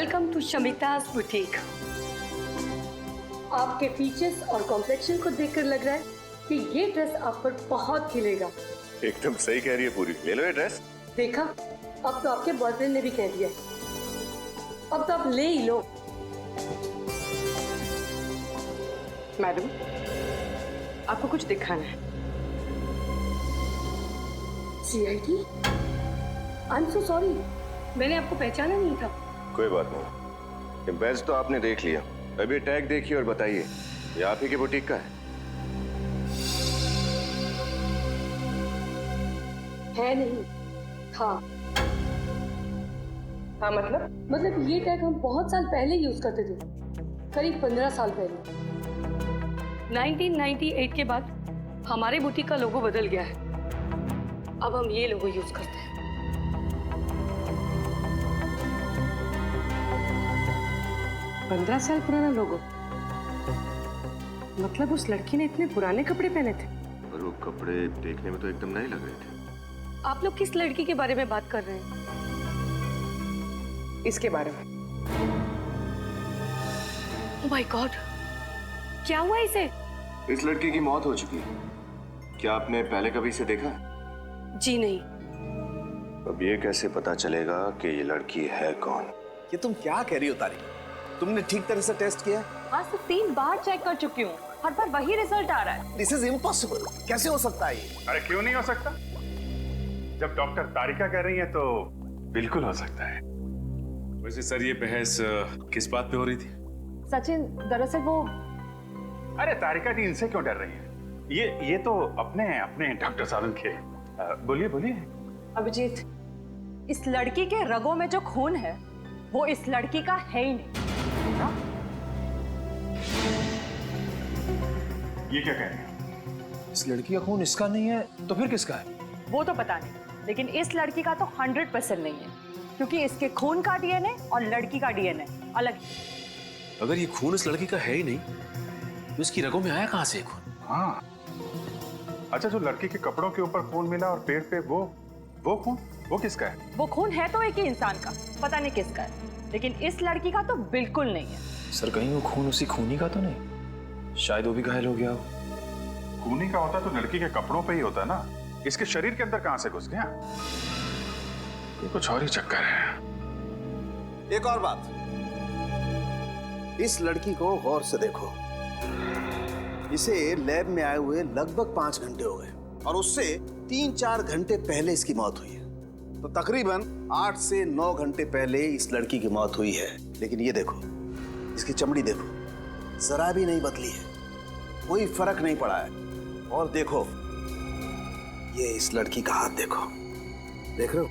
Welcome to Shamita's boutique. आपके features और complexion को देखकर लग रहा है कि ये ड्रेस आप पर बहुत खिलेगा। एकदम सही कह रही है पूरी, ले लो ये ड्रेस। देखा, अब तो आपके बॉयफ्रेंड ने भी कह दिया, अब तो आप ले ही लो। मैडम, आपको कुछ दिखाना है। CID? I am so sorry, मैंने आपको पहचाना नहीं था। कोई बात नहीं, ये बैज तो आपने देख लिया, अभी टैग देखिए और बताइए ये आप ही के बुटीक का है नहीं, था। हाँ मतलब ये टैग हम बहुत साल पहले यूज करते थे, करीब 15 साल पहले। 1998 के बाद हमारे बुटीक का लोगो बदल गया है, अब हम ये लोगो यूज करते हैं। पंद्रह साल पुराना लोगो? मतलब उस लड़की ने इतने पुराने कपड़े पहने थे? और वो कपड़े देखने में तो एकदम नए लग रहे थे। आप लोग किस लड़की के बारे में बात कर रहे हैं? इसके बारे में। ओह माय गॉड, क्या हुआ इसे? इस लड़की की मौत हो चुकी है। क्या आपने पहले कभी इसे देखा? जी नहीं। अब ये कैसे पता चलेगा कि ये लड़की है कौन? ये तुम क्या कह रही हो तारिक? तुमने ठीक तरह से टेस्ट किया? आज तो 3 बार चेक कर चुकी हूँ, हर बार वही रिजल्ट आ रहा है। This is impossible. कैसे हो सकता है ये? अरे क्यों नहीं हो सकता? जब डॉक्टर तारिका कह रही है तो बिल्कुल हो सकता है। वैसे सर ये बहस किस बात पे हो रही थी? सचिन, दरअसल वो अरे तारिका जी इनसे क्यों डर रही है? ये तो अपने अपने डॉक्टर साहब के। बोलिए बोलिए। अभिजीत, इस लड़की के रगों में जो खून है वो इस लड़की का है ही नहीं। ये क्या कह रहे हैं? इस लड़की का खून इसका नहीं है तो फिर किसका है? वो तो पता नहीं, लेकिन इस लड़की का तो 100% नहीं है, क्योंकि इसके खून का DNA और लड़की का DNA अलग है। अगर ये खून इस लड़की का है ही नहीं तो इसकी रगों में आया कहां से ये खून? हाँ, अच्छा, जो लड़की के कपड़ों के ऊपर खून मिला और पेड़ पे वो खून, वो किसका है? वो खून है तो एक ही इंसान का, पता नहीं किसका है, लेकिन इस लड़की का तो बिल्कुल नहीं है। सर कहीं वो खून उसी खूनी का तो नहीं? शायद वो भी घायल हो गया हो। खूनी का होता तो लड़की के कपड़ों पे ही होता ना, इसके शरीर के अंदर कहां से घुस गया? ये कुछ और ही चक्कर है। एक और बात, इस लड़की को गौर से देखो। इसे लैब में आए हुए लगभग 5 घंटे हो गए और उससे 3-4 घंटे पहले इसकी मौत हुई है, तो तकरीबन 8 से 9 घंटे पहले इस लड़की की मौत हुई है। लेकिन ये देखो, इसकी चमड़ी देखो, जरा भी नहीं बदली है, कोई फर्क नहीं पड़ा है। और देखो, ये इस लड़की का हाथ देखो, देख रहे हो,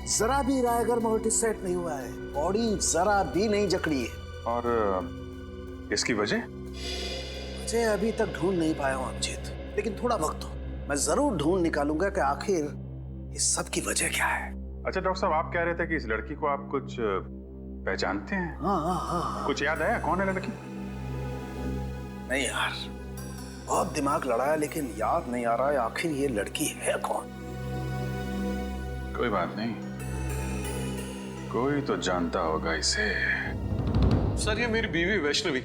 जरा भी रायगर मोटिव सेट नहीं हुआ है, बॉडी जरा भी नहीं जकड़ी है। और इसकी वजह? मुझे अभी तक ढूंढ नहीं पाया हूं अभिजीत, लेकिन थोड़ा वक्त दो, मैं जरूर ढूंढ निकालूंगा कि आखिर इस सब की वजह क्या है। अच्छा डॉक्टर साहब, आप कह रहे थे कि इस लड़की को आप कुछ पहचानते हैं? हाँ। कुछ याद आया कौन है लड़की? नहीं यार, बहुत दिमाग लड़ाया लेकिन याद नहीं आ रहा है आखिर ये लड़की है कौन। कोई बात नहीं, कोई तो जानता होगा इसे। सर ये मेरी बीवी वैष्णवी।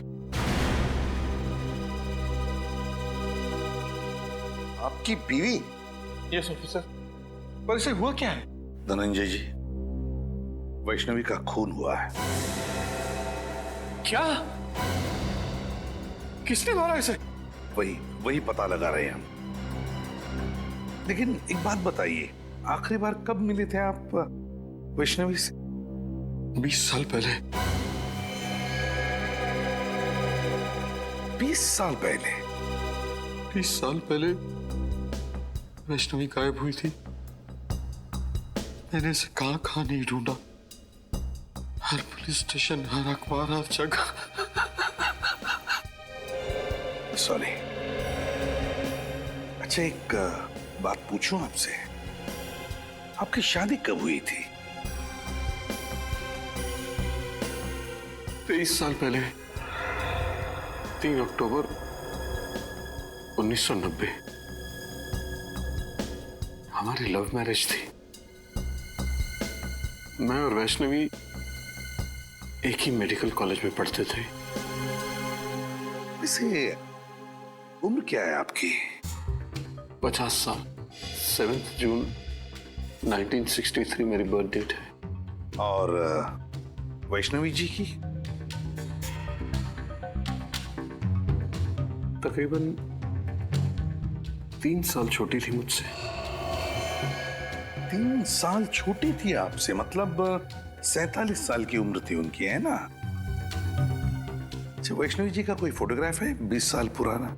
आपकी बीवी? Yes officer. पर इसे हुआ क्या है? धनंजय जी, वैष्णवी का खून हुआ है। क्या? किसने मारा इसे? वही पता लगा रहे हैं हम। लेकिन एक बात बताइए, आखिरी बार कब मिले थे आप वैष्णवी से? 20 साल पहले। 20 साल पहले? 20 साल पहले वैष्णवी गायब हुई थी। मैंने इसे कहां कहां नहीं ढूंढा, हर पुलिस स्टेशन, हर अखबार, हर जगह। सॉरी। अच्छा एक बात पूछूं आपसे, आपकी शादी कब हुई थी? 23 साल पहले, 3 अक्टूबर 1990। हमारी लव मैरिज थी। मैं और वैष्णवी एक ही मेडिकल कॉलेज में पढ़ते थे। वैसे उम्र क्या है आपकी? 50 साल। 7 जून 1963 मेरी बर्थ डेट है। और वैष्णवी जी की? तकरीबन 3 साल छोटी थी मुझसे। 3 साल छोटी थी आपसे, मतलब 47 साल की उम्र थी उनकी, है ना? अच्छा, वैष्णवी जी का कोई फोटोग्राफ है 20 साल पुराना?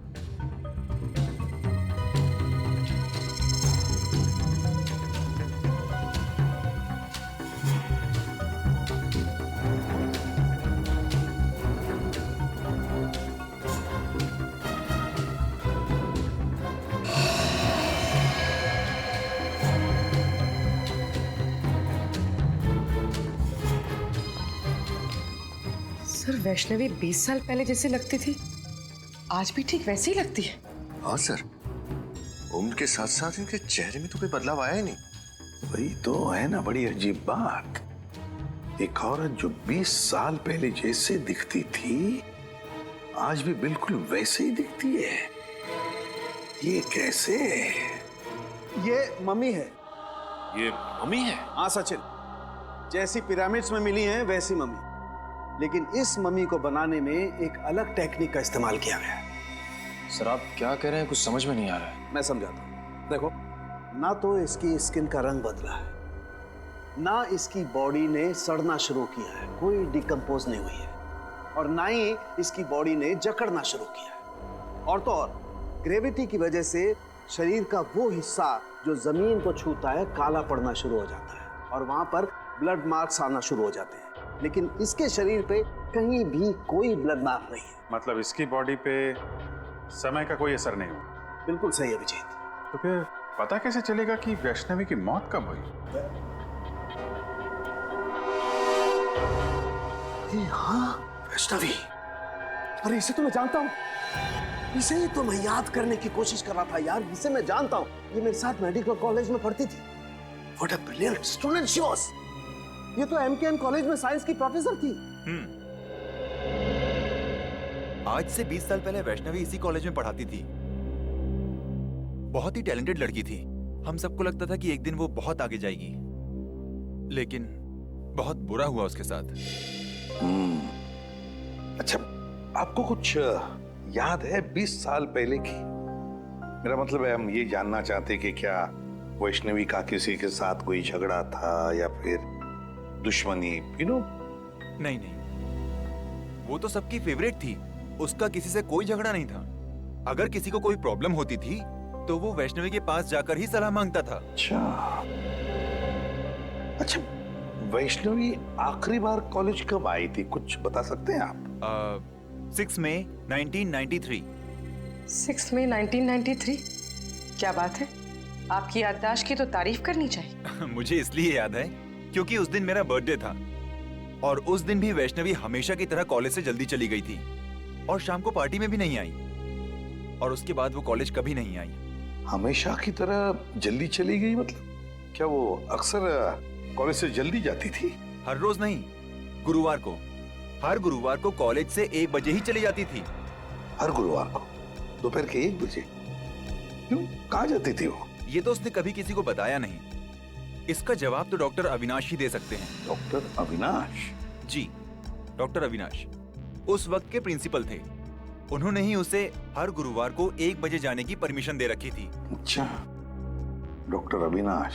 सर वैष्णवी 20 साल पहले जैसे लगती थी, आज भी ठीक वैसे ही लगती है। हाँ सर, उम्र के साथ साथ इनके चेहरे में तो कोई बदलाव आया ही नहीं। वही तो है ना बड़ी अजीब बात। एक औरत जो 20 साल पहले जैसे दिखती थी, आज भी बिल्कुल वैसे ही दिखती है। ये कैसे? ये मम्मी है। ये मम्मी है? हाँ सचिन, जैसी पिरामिड्स में मिली है वैसी मम्मी, लेकिन इस मम्मी को बनाने में एक अलग टेक्निक का इस्तेमाल किया गया है। सर आप क्या कह रहे हैं, कुछ समझ में नहीं आ रहा है। मैं समझाता हूँ। देखो, ना तो इसकी स्किन का रंग बदला है, ना इसकी बॉडी ने सड़ना शुरू किया है, कोई डिकम्पोज नहीं हुई है, और ना ही इसकी बॉडी ने जकड़ना शुरू किया है। और तो और ग्रेविटी की वजह से शरीर का वो हिस्सा जो जमीन को छूता है काला पड़ना शुरू हो जाता है, और वहां पर ब्लड मार्क्स आना शुरू हो जाते हैं। लेकिन इसके शरीर पे कहीं भी कोई ब्लड मार्क नहीं है। मतलब इसकी बॉडी पे समय का कोई असर नहीं हुआ? बिल्कुल सही अभिजीत। तो फिर पता कैसे चलेगा कि वैष्णवी की मौत कब हुई? हाँ, वैष्णवी। अरे इसे तो मैं जानता हूँ, इसे ही तो मैं याद करने की कोशिश कर रहा था यार। इसे मैं जानता हूँ, ये मेरे साथ मेडिकल कॉलेज में पढ़ती थी। What a brilliant student she was. ये तो MKN कॉलेज में साइंस की प्रोफेसर थी। आज से 20 साल पहले वैष्णवी इसी कॉलेज में पढ़ाती थी। बहुत ही टैलेंटेड लड़की थी। हम सबको लगता था कि एक दिन वो बहुत आगे जाएगी, लेकिन बहुत बुरा हुआ उसके साथ। अच्छा, आपको कुछ याद है 20 साल पहले की? मेरा मतलब है, हम ये जानना चाहते कि क्या वैष्णवी का किसी के साथ कोई झगड़ा था या फिर दुश्मनी, नहीं नहीं, वो तो सबकी फेवरेट थी। उसका किसी से कोई झगड़ा नहीं था। अगर किसी को कोई प्रॉब्लम होती थी तो वो वैष्णवी के पास जाकर ही सलाह मांगता था। अच्छा, वैष्णवी आखिरी बार कॉलेज कब आई थी, कुछ बता सकते हैं आप? 6 मई 1993। 6 मई 1993? क्या बात है, आपकी याददाश्त की तो तारीफ करनी चाहिए। मुझे इसलिए याद है क्योंकि उस दिन मेरा बर्थडे था, और उस दिन भी वैष्णवी हमेशा की तरह कॉलेज से जल्दी चली गई थी, और शाम को पार्टी में भी नहीं आई, और उसके बाद वो कॉलेज कभी नहीं आई। हमेशा की तरह जल्दी चली गई मतलब क्या वो अक्सर कॉलेज से जल्दी जाती थी? हर रोज नहीं, गुरुवार को। हर गुरुवार को कॉलेज से 1 बजे ही चली जाती थी। हर गुरुवार को दोपहर के 1 बजे? क्यों, कहाँ जाती थी वो? ये तो उसने कभी किसी को बताया नहीं। इसका जवाब तो डॉक्टर अविनाश ही दे सकते हैं। डॉक्टर अविनाश? जी, डॉक्टर अविनाश उस वक्त के प्रिंसिपल थे। उन्होंने ही उसे हर गुरुवार को 1 बजे जाने की परमिशन दे रखी थी। अच्छा, डॉक्टर अविनाश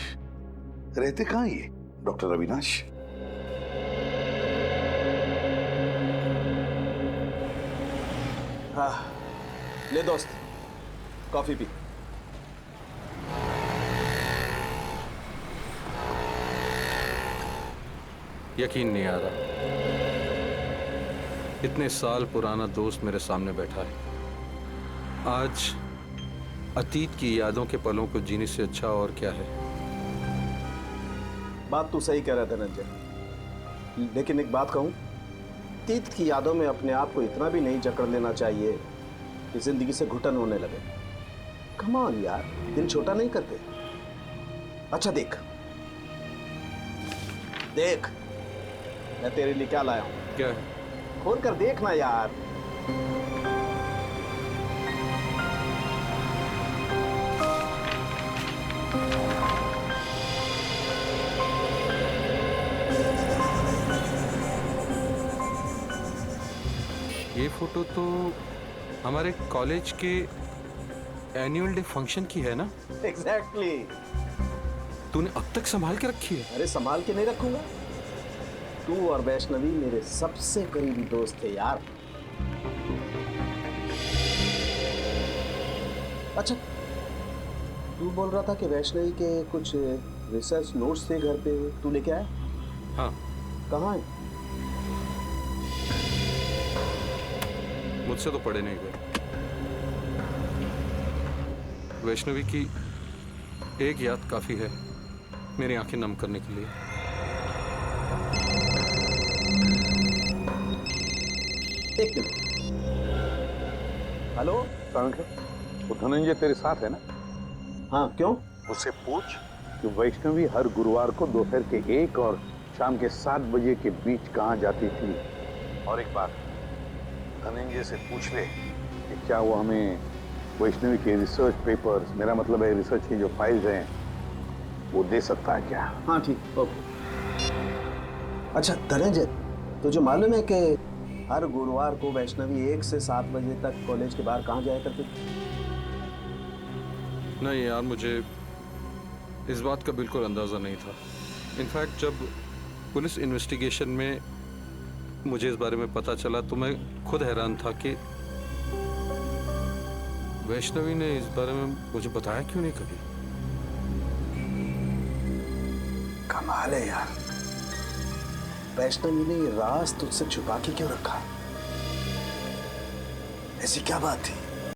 रहते कहाँ ये डॉक्टर अविनाश? हाँ, ले दोस्त, कॉफी पी। यकीन नहीं आ रहा, इतने साल पुराना दोस्त मेरे सामने बैठा है। आज अतीत की यादों के पलों को जीने से अच्छा और क्या है। बात तू सही कह रहा था रंजन, लेकिन एक बात कहूं, अतीत की यादों में अपने आप को इतना भी नहीं जकड़ लेना चाहिए कि जिंदगी से घुटन होने लगे। कम ऑन यार, दिल छोटा नहीं करते। अच्छा देख देख, मैं तेरे लिए क्या लाया हूं। क्या है? खोल कर देखना यार। ये फोटो तो हमारे कॉलेज के एनुअल डे फंक्शन की है ना? एग्जैक्टली। तूने अब तक संभाल के रखी है? अरे संभाल के नहीं रखूंगा। तू और वैष्णवी मेरे सबसे करीबी दोस्त थे यार। अच्छा, तू बोल रहा था कि वैष्णवी के कुछ रिसर्च नोट्स थे घर पे, तू लेके आया? हाँ। कहाँ है? मुझसे तो पढ़े नहीं गए। वैष्णवी की एक याद काफी है मेरी आंखें नम करने के लिए। एक मिनट। हेलो, वो धनंजय तेरे साथ है ना? हाँ क्यों? उससे पूछ कि वैष्णवी हर गुरुवार को दोपहर के 1 और शाम के 7 बजे के बीच कहाँ जाती थी। और एक बात, धनंजय से पूछ ले कि क्या वो हमें वैष्णवी के रिसर्च पेपर्स, मेरा मतलब है रिसर्च की जो फाइल्स हैं, वो दे सकता है क्या? हाँ ठीक, ओके। अच्छा धनंजय, तुझे मालूम है कि हर गुरुवार को वैष्णवी 1 से 7 बजे तक कॉलेज के बाहर कहाँ जाया करती थी? नहीं यार, मुझे इस बात का बिल्कुल अंदाजा नहीं था। इनफैक्ट जब पुलिस इन्वेस्टिगेशन में मुझे इस बारे में पता चला तो मैं खुद हैरान था कि वैष्णवी ने इस बारे में मुझे बताया क्यों नहीं कभी। कमाल है यार, वैष्णवी ने ये राज तुझसे छुपा के क्यों रखा? ऐसी क्या बात थी?